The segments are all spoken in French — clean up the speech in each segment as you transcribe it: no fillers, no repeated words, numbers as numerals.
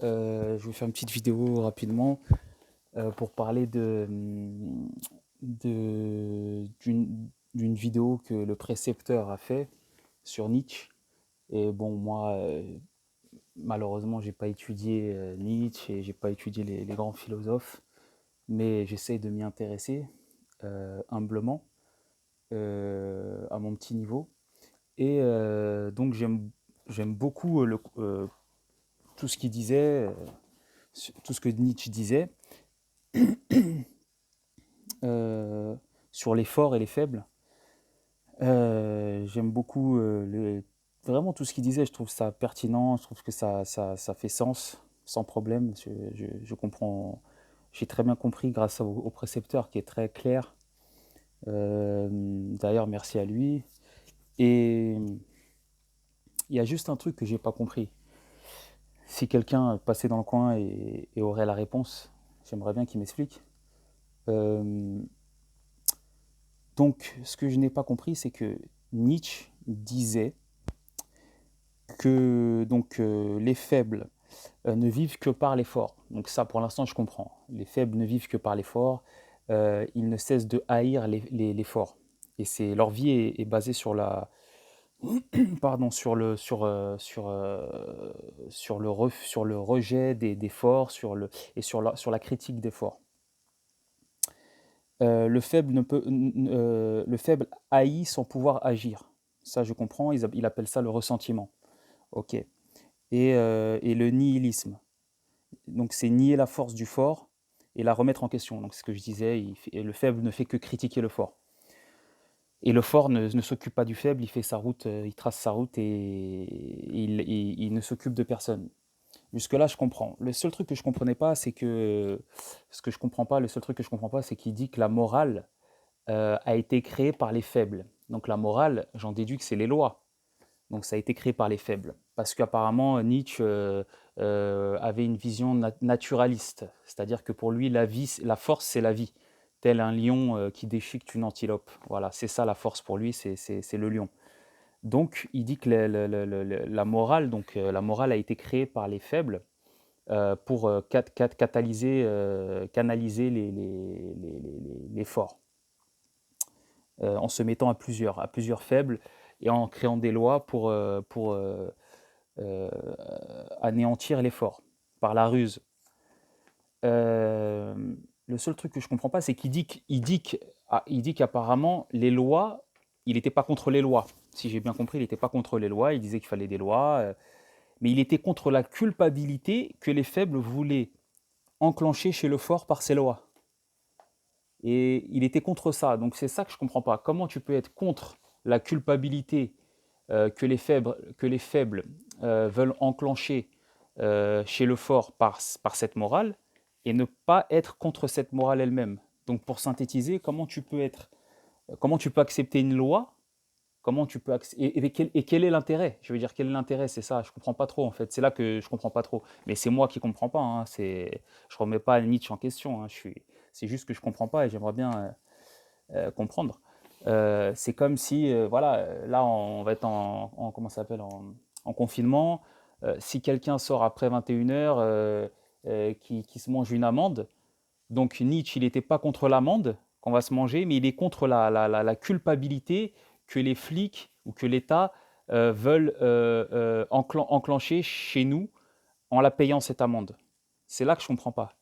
Je vais faire une petite vidéo rapidement pour parler d'une vidéo que le précepteur a fait sur Nietzsche. Et bon, moi, malheureusement, j'ai pas étudié Nietzsche et j'ai pas étudié les grands philosophes, mais j'essaye de m'y intéresser humblement à mon petit niveau. Et donc j'aime beaucoup tout ce qu'il disait, tout ce que Nietzsche disait. euh, sur les forts et les faibles. J'aime beaucoup vraiment tout ce qu'il disait, je trouve ça pertinent, je trouve que ça fait sens sans problème. Je comprends, j'ai très bien compris grâce au précepteur qui est très clair. D'ailleurs, merci à lui. Et il y a juste un truc que j'ai pas compris. Si quelqu'un passait dans le coin et aurait la réponse, j'aimerais bien qu'il m'explique. Euh, Donc, ce que je n'ai pas compris, c'est que Nietzsche disait que les faibles ne vivent que par l'effort. Donc ça, pour l'instant, je comprends. Les faibles ne vivent que par l'effort. Ils ne cessent de haïr les forts. Et c'est leur vie est basée sur la, pardon, sur le rejet des forts, et sur la critique des forts. Le faible haït sans pouvoir agir. Ça, je comprends. Il appelle ça le ressentiment. Ok. Et le nihilisme. Donc, c'est nier la force du fort et la remettre en question. Donc, c'est ce que je disais. Le faible ne fait que critiquer le fort. Et le fort ne s'occupe pas du faible. Il fait sa route, il trace sa route et il ne s'occupe de personne. Jusque-là, je comprends. Le seul truc que je comprenais pas, c'est que ce que je comprends pas, le seul truc que je comprends pas, c'est qu'il dit que la morale a été créé par les faibles. Donc la morale, j'en déduis que c'est les lois. Donc ça a été créé par les faibles. Parce qu'apparemment, Nietzsche avait une vision naturaliste. C'est-à-dire que pour lui, la force, c'est la vie. Tel un lion qui déchiquette une antilope. Voilà, c'est ça la force pour lui, c'est le lion. Donc il dit que la morale, la morale a été créée par les faibles pour canaliser les forts. En se mettant à plusieurs faibles et en créant des lois pour euh, anéantir les forts par la ruse. Euh, le seul truc que je comprends pas, c'est qu'il dit qu'apparemment les lois, il n'était pas contre les lois. Si j'ai bien compris, il n'était pas contre les lois. Il disait qu'il fallait des lois, mais il était contre la culpabilité que les faibles voulaient enclencher chez le fort par ces lois. Et il était contre ça. Donc c'est ça que je comprends pas. Comment tu peux être contre la culpabilité que les faibles veulent enclencher chez le fort par cette morale et ne pas être contre cette morale elle-même. Donc pour synthétiser, comment tu peux accepter une loi, et quel est l'intérêt? Je veux dire, quel est l'intérêt? C'est ça, je comprends pas trop en fait. C'est là que je comprends pas trop. Mais c'est moi qui comprends pas. Hein. Je remets pas Nietzsche en question. Hein. C'est juste que je comprends pas et j'aimerais bien comprendre. C'est comme si, voilà, là on va être comment ça s'appelle, en confinement. Si quelqu'un sort après 21h qui se mange une amende, donc Nietzsche, il n'était pas contre l'amende qu'on va se manger, mais il est contre la culpabilité que les flics ou que l'État veulent enclencher chez nous en la payant cette amende. C'est là que je ne comprends pas.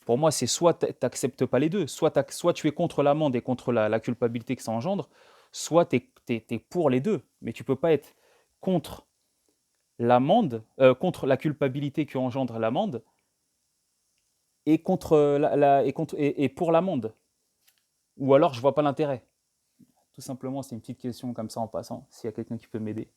Pour moi, c'est soit tu n'acceptes pas les deux, soit tu es contre l'amende et contre la culpabilité que ça engendre, soit tu es pour les deux. Mais tu ne peux pas être contre l'amende, contre la culpabilité que engendre l'amende et pour l'amende. Ou alors je vois pas l'intérêt. Tout simplement, c'est une petite question comme ça en passant, s'il y a quelqu'un qui peut m'aider.